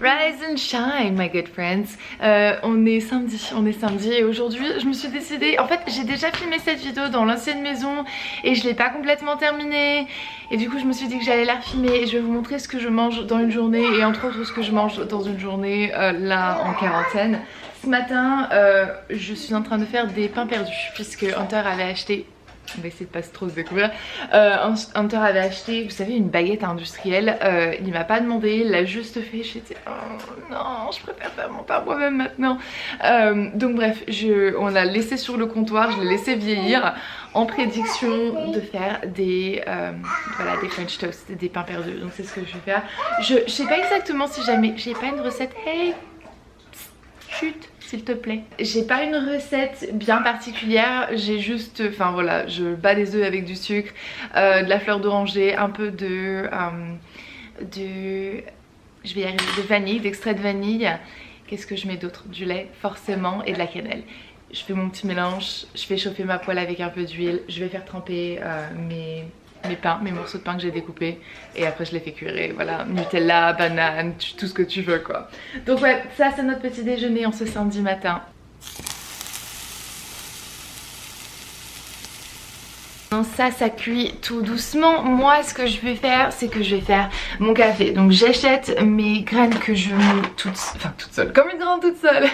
Rise and shine my good friends. On est samedi et aujourd'hui je me suis décidée, en fait j'ai déjà filmé cette vidéo dans l'ancienne maison et je l'ai pas complètement terminée et du coup je me suis dit que j'allais la refilmer et je vais vous montrer ce que je mange dans une journée et entre autres ce que je mange dans une journée là en quarantaine. Ce matin je suis en train de faire des pains perdus puisque Hunter avait acheté, on va essayer de pas trop se découvrir. Hunter avait acheté, vous savez, une baguette industrielle. Il m'a pas demandé, il l'a juste fait. J'étais oh non, je préfère faire mon pain moi-même maintenant. Donc bref, on l'a laissé sur le comptoir, je l'ai laissé vieillir en prédiction de faire des voilà, des French toast, des pains perdus. Donc c'est ce que je vais faire. Je sais pas exactement si jamais, j'ai pas une recette. Hey, chut, s'il te plaît. J'ai pas une recette bien particulière, j'ai juste, enfin voilà, je bats des œufs avec du sucre, de la fleur d'oranger, un peu de je vais y arriver, de vanille, d'extrait de vanille. Qu'est-ce que je mets d'autre? Du lait forcément et de la cannelle. Je fais mon petit mélange, je fais chauffer ma poêle avec un peu d'huile, je vais faire tremper mes pains, mes morceaux de pain que j'ai découpés et après je les fais cuire et voilà, Nutella, banane, tout ce que tu veux quoi. Donc ouais, ça c'est notre petit déjeuner en ce samedi matin. Ça cuit tout doucement. Moi ce que je vais faire, c'est que je vais faire mon café. Donc j'achète mes graines que je moue toute seule, comme une grande toute seule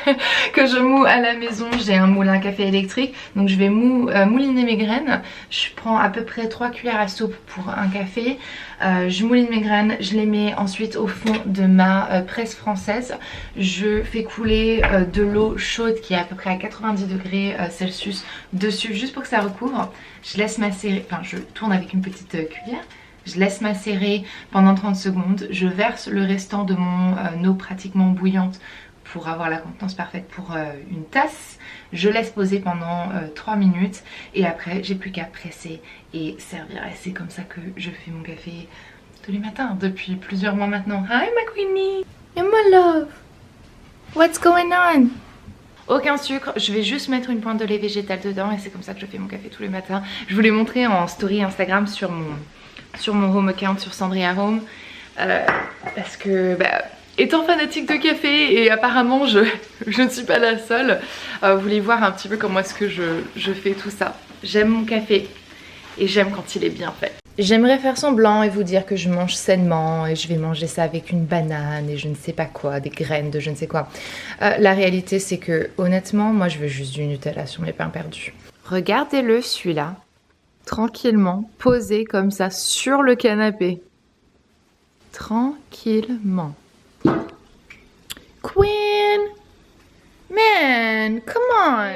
que je moue à la maison. J'ai un moulin à café électrique, donc je vais mouliner mes graines. Je prends à peu près 3 cuillères à soupe pour un café. Je mouline mes graines, je les mets ensuite au fond de ma presse française. Je fais couler de l'eau chaude qui est à peu près à 90 degrés Celsius dessus, juste pour que ça recouvre. Je laisse macérer, enfin je tourne avec une petite cuillère. Je laisse macérer pendant 30 secondes. Je verse le restant de mon eau pratiquement bouillante pour avoir la contenance parfaite pour une tasse. Je laisse poser pendant 3 minutes et après j'ai plus qu'à presser et servir. Et c'est comme ça que je fais mon café tous les matins depuis plusieurs mois maintenant. Hi ma queenie! Hey my love! What's going on? Aucun sucre, je vais juste mettre une pointe de lait végétal dedans et c'est comme ça que je fais mon café tous les matins. Je vous l'ai montré en story Instagram sur mon home account sur Sandria Home parce que étant fanatique de café et apparemment je ne suis pas la seule, vous voulez voir un petit peu comment est-ce que je fais tout ça. J'aime mon café et j'aime quand il est bien fait. J'aimerais faire semblant et vous dire que je mange sainement et je vais manger ça avec une banane et je ne sais pas quoi, des graines de je ne sais quoi. La réalité c'est que honnêtement moi je veux juste du Nutella sur mes pains perdus. Regardez-le celui-là, tranquillement, posé comme ça sur le canapé. Tranquillement. Queen! Man, come on!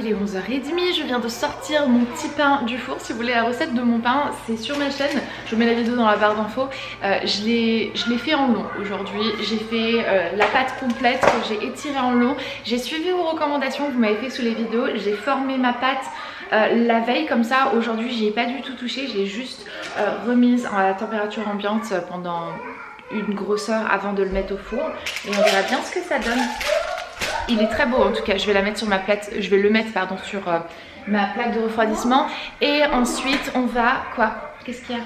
Il est 11h30, je viens de sortir mon petit pain du four. Si vous voulez la recette de mon pain, c'est sur ma chaîne. Je vous mets la vidéo dans la barre d'infos. Je l'ai fait en long aujourd'hui. J'ai fait la pâte complète que j'ai étirée en long. J'ai suivi vos recommandations que vous m'avez fait sous les vidéos. J'ai formé ma pâte la veille comme ça. Aujourd'hui, j'y ai pas du tout touché. J'ai juste remise à la température ambiante pendant une grosse heure avant de le mettre au four. Et on verra bien ce que ça donne. Il est très beau en tout cas, je vais la mettre sur ma plaque, je vais le mettre pardon sur ma plaque de refroidissement. Et ensuite on va, quoi? Qu'est-ce qu'il y a?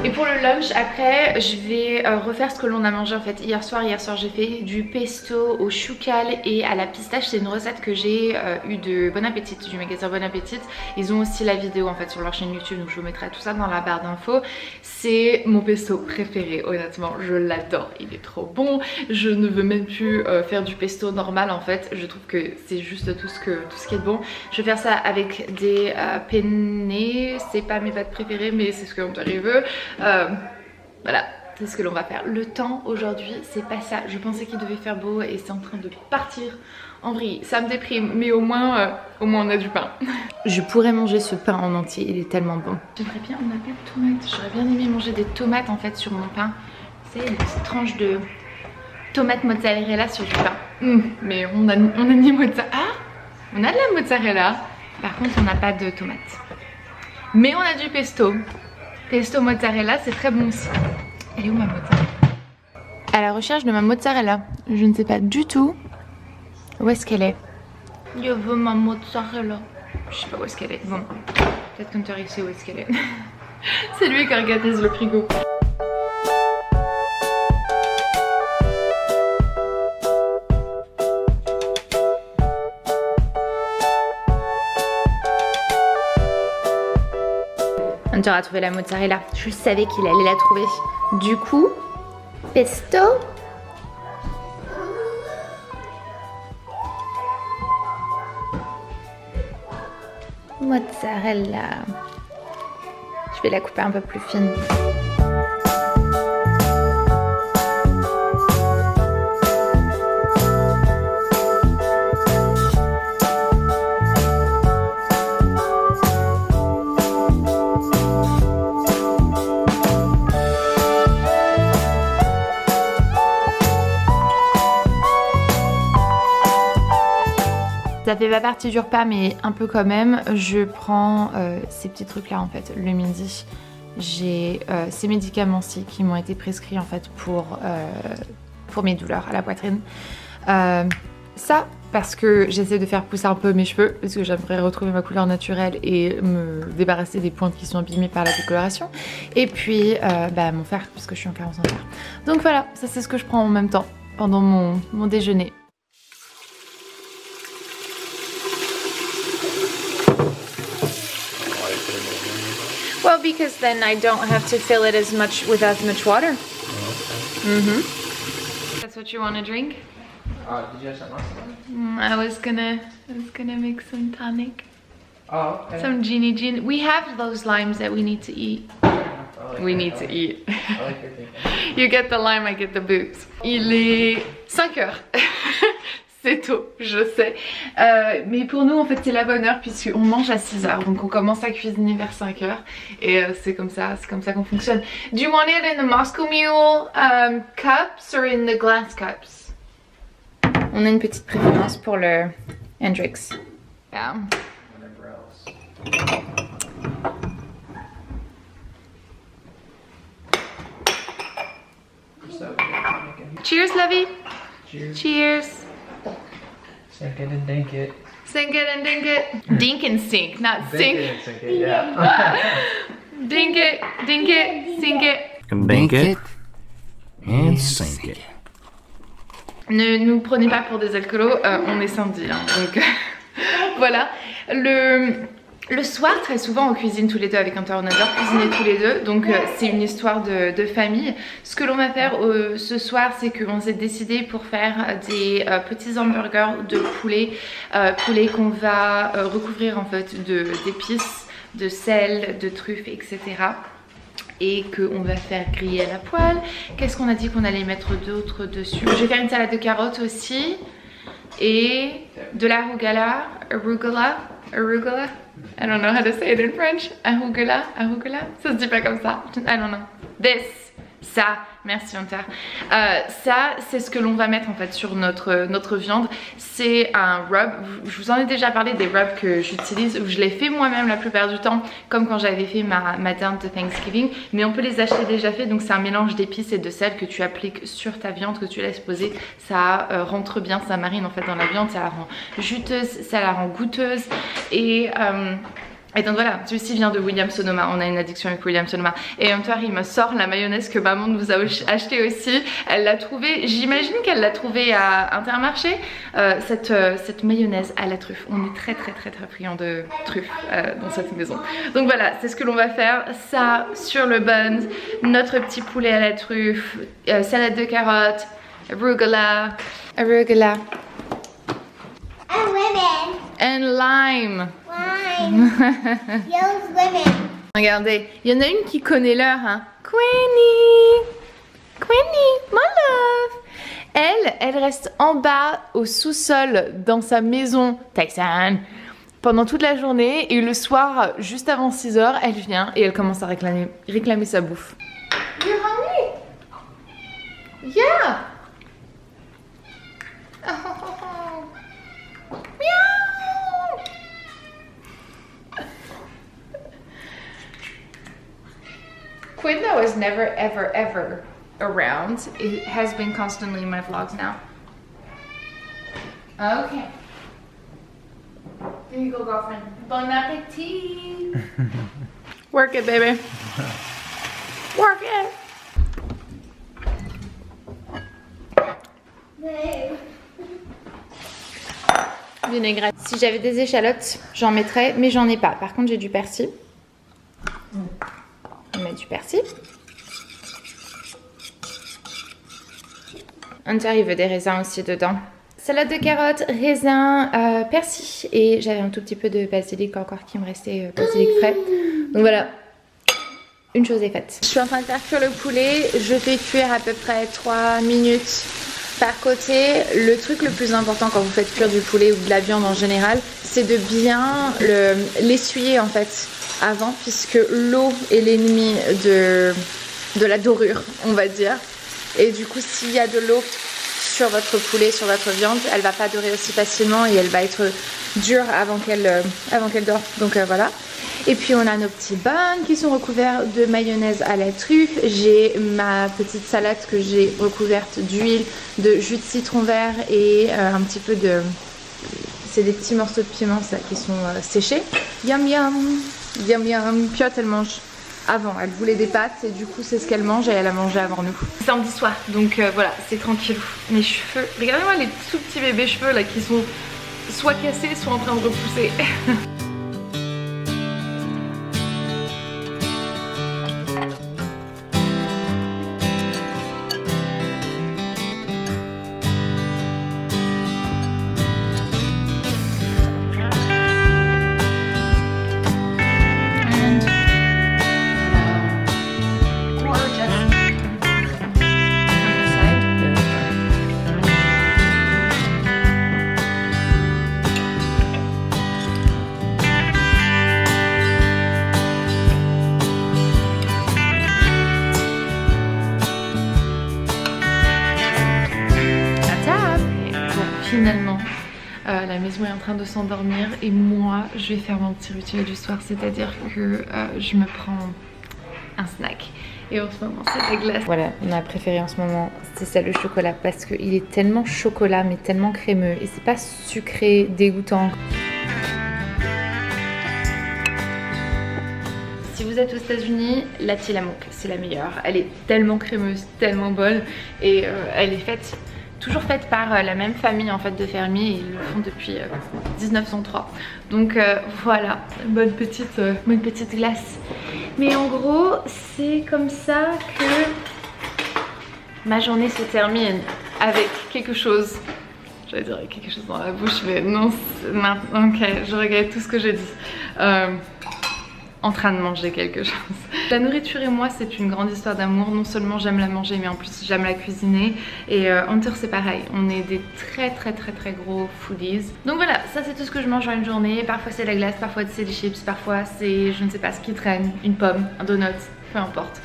Et pour le lunch après je vais refaire ce que l'on a mangé en fait hier soir. Hier soir j'ai fait du pesto au choucal et à la pistache. C'est une recette que j'ai eue de Bon Appétit, du magasin Bon Appétit. Ils ont aussi la vidéo en fait sur leur chaîne YouTube, donc je vous mettrai tout ça dans la barre d'infos. C'est mon pesto préféré, honnêtement je l'adore, il est trop bon. Je ne veux même plus faire du pesto normal en fait. Je trouve que c'est juste tout ce qui est bon. Je vais faire ça avec des penne. C'est pas mes pâtes préférées mais c'est ce qu'on veut. Voilà, c'est ce que l'on va faire. Le temps aujourd'hui c'est pas ça. Je pensais qu'il devait faire beau et c'est en train de partir en vrille. Ça me déprime mais au moins on a du pain. Je pourrais manger ce pain en entier, il est tellement bon. J'aimerais bien, on a plein de tomates. J'aurais bien aimé manger des tomates en fait sur mon pain. C'est une petite tranche de tomate mozzarella sur du pain. Mais on a ni mozzarella. Ah, on a de la mozzarella. Par contre on n'a pas de tomates. Mais on a du pesto. Pesto mozzarella, c'est très bon aussi. Elle est où ma mozzarella? À la recherche de ma mozzarella. Je ne sais pas du tout où est-ce qu'elle est. Je veux ma mozzarella. Je sais pas où est-ce qu'elle est. Bon, peut-être qu'Hunter il sait où est-ce qu'elle est. C'est lui qui organise le frigo. Hunter a trouvé la mozzarella. Je savais qu'il allait la trouver. Du coup, pesto. Mozzarella. Je vais la couper un peu plus fine. Ça fait pas partie du repas mais un peu quand même. Je prends ces petits trucs là en fait le midi. J'ai ces médicaments-ci qui m'ont été prescrits en fait pour mes douleurs à la poitrine. Ça parce que j'essaie de faire pousser un peu mes cheveux parce que j'aimerais retrouver ma couleur naturelle et me débarrasser des pointes qui sont abîmées par la décoloration. Et puis mon fer parce que je suis en carence en fer. Donc voilà, ça c'est ce que je prends en même temps pendant mon déjeuner. Well, because then I don't have to fill it with as much water. Oh, okay. Mm-hmm. That's what you want to drink? Did you have something else? I was gonna make some tonic. Oh, okay. Some genie. We have those limes that we need to eat. We need to eat. I like your thinking. You get the lime, I get the booze. Il est 5 heures. C'est tôt, je sais. Mais pour nous, en fait, c'est la bonne heure puisqu'on mange à 6 heures. Donc on commence à cuisiner vers 5 heures. Et c'est comme ça qu'on fonctionne. Do you want it in the Moscow Mule cups or in the glass cups? On a une petite préférence pour le Hendrix. Yeah. Whatever else. So good. Cheers, lovey. Cheers. Cheers. Sink it and dink it. Sink it and dink it. Dink and sink, not Dink sink. it and sink it, yeah. Dink it, sink it. Dink it and sink it. Ne nous prenez pas pour des alcoolos, on est samedi, hein, donc voilà. Le soir, très souvent, on cuisine tous les deux avec Hunter, on adore cuisiner tous les deux, donc c'est une histoire de famille. Ce que l'on va faire ce soir, c'est qu'on s'est décidé pour faire des petits hamburgers de poulet, poulet qu'on va recouvrir en fait d'épices, de sel, de truffes, etc. Et qu'on va faire griller à la poêle. Qu'est-ce qu'on a dit qu'on allait mettre d'autre dessus? Je vais faire une salade de carottes aussi. Et de l'arugula. Arugula? I don't know how to say it in French. Arugula? Ça se dit pas comme ça. I don't know. Ça, merci Hunter. Ça, c'est ce que l'on va mettre en fait sur notre viande. C'est un rub. Je vous en ai déjà parlé des rubs que j'utilise. Je les fais moi-même la plupart du temps, comme quand j'avais fait ma dinde de Thanksgiving. Mais on peut les acheter déjà faits. Donc c'est un mélange d'épices et de sel que tu appliques sur ta viande, que tu laisses poser. Ça rentre bien, ça marine en fait dans la viande. Ça la rend juteuse, ça la rend goûteuse. Et donc voilà, celui-ci vient de Williams Sonoma, on a une addiction avec Williams Sonoma. Et Hunter il me sort la mayonnaise que maman nous a acheté aussi. Elle l'a trouvée, j'imagine qu'elle l'a trouvée à Intermarché, cette mayonnaise à la truffe. On est très friands de truffes dans cette maison. Donc voilà, c'est ce que l'on va faire, ça sur le bun, notre petit poulet à la truffe, salade de carottes, arugula. And lime. Yellow's women. Regardez, il y en a une qui connaît l'heure, hein. Queenie, my love. Elle reste en bas au sous-sol dans sa maison Tyson pendant toute la journée et le soir, juste avant 6 heures, elle vient et elle commence à réclamer sa bouffe. You're hungry? Yeah. Oh. Meow. Quinn though is never ever around. It has been constantly in my vlogs now. Okay. Here you go, girlfriend. Bon appétit. Work it, baby. Work it. Vinaigrette. Si j'avais des échalotes, j'en mettrais, mais j'en ai pas. Par contre, j'ai du persil. On met du persil. Hunter, il veut des raisins aussi dedans. Salade de carottes, raisins, persil. Et j'avais un tout petit peu de basilic encore qui me restait, basilic frais. Donc voilà, une chose est faite. Je suis en train de faire cuire le poulet. Je fais cuire à peu près 3 minutes par côté. Le truc le plus important quand vous faites cuire du poulet ou de la viande en général, c'est de bien l'essuyer en fait avant, puisque l'eau est l'ennemi de la dorure, on va dire. Et du coup, s'il y a de l'eau sur votre poulet, sur votre viande, elle va pas dorer aussi facilement et elle va être dure avant qu'elle dore. Donc voilà. Et puis on a nos petits buns qui sont recouverts de mayonnaise à la truffe. J'ai ma petite salade que j'ai recouverte d'huile, de jus de citron vert et un petit peu de... C'est des petits morceaux de piment ça, qui sont séchés. Yum yum, yum yum. Piot, elle mange avant, elle voulait des pâtes et du coup c'est ce qu'elle mange et elle a mangé avant nous. C'est samedi soir, donc voilà, c'est tranquille. Mes cheveux, regardez-moi les tout petits bébés cheveux là qui sont soit cassés, soit en train de repousser. Finalement, la maison est en train de s'endormir et moi je vais faire mon petit rituel du soir, c'est-à-dire que je me prends un snack et en ce moment c'est la glace. Voilà, ma préférée en ce moment c'est celle au chocolat parce qu'il est tellement chocolat mais tellement crémeux et c'est pas sucré, dégoûtant. Si vous êtes aux États-Unis, la Tillamook c'est la meilleure. Elle est tellement crémeuse, tellement bonne et elle est faite... toujours faite par la même famille en fait de fermiers et ils le font depuis 1903. Donc voilà, bonne petite glace. Mais en gros, c'est comme ça que ma journée se termine avec quelque chose. J'allais dire avec quelque chose dans la bouche, mais non, ok, je regrette tout ce que j'ai dit. En train de manger quelque chose. La nourriture et moi c'est une grande histoire d'amour. Non seulement j'aime la manger mais en plus j'aime la cuisiner. Et Hunter c'est pareil, on est des très gros foodies. Donc voilà, ça c'est tout ce que je mange en une journée. Parfois c'est la glace, parfois c'est des chips, parfois c'est je ne sais pas ce qui traîne, une pomme, un donut, peu importe.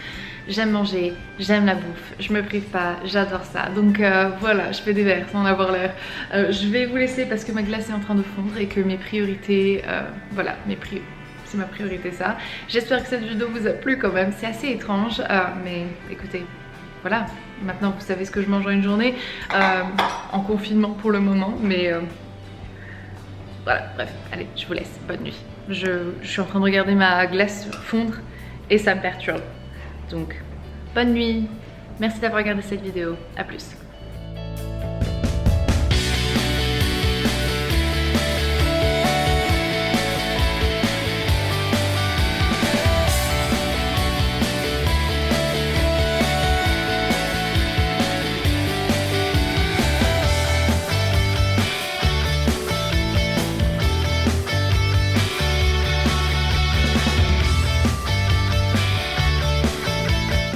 J'aime manger, j'aime la bouffe, je me prive pas, j'adore ça. Donc voilà, je fais des verres sans en avoir l'air. Je vais vous laisser parce que ma glace est en train de fondre et que mes priorités, voilà, c'est ma priorité ça. J'espère que cette vidéo vous a plu quand même, c'est assez étrange, mais écoutez, voilà, maintenant vous savez ce que je mange en une journée, en confinement pour le moment, mais voilà, bref, allez, je vous laisse, bonne nuit. Je suis en train de regarder ma glace fondre et ça me perturbe, donc bonne nuit, merci d'avoir regardé cette vidéo, à plus.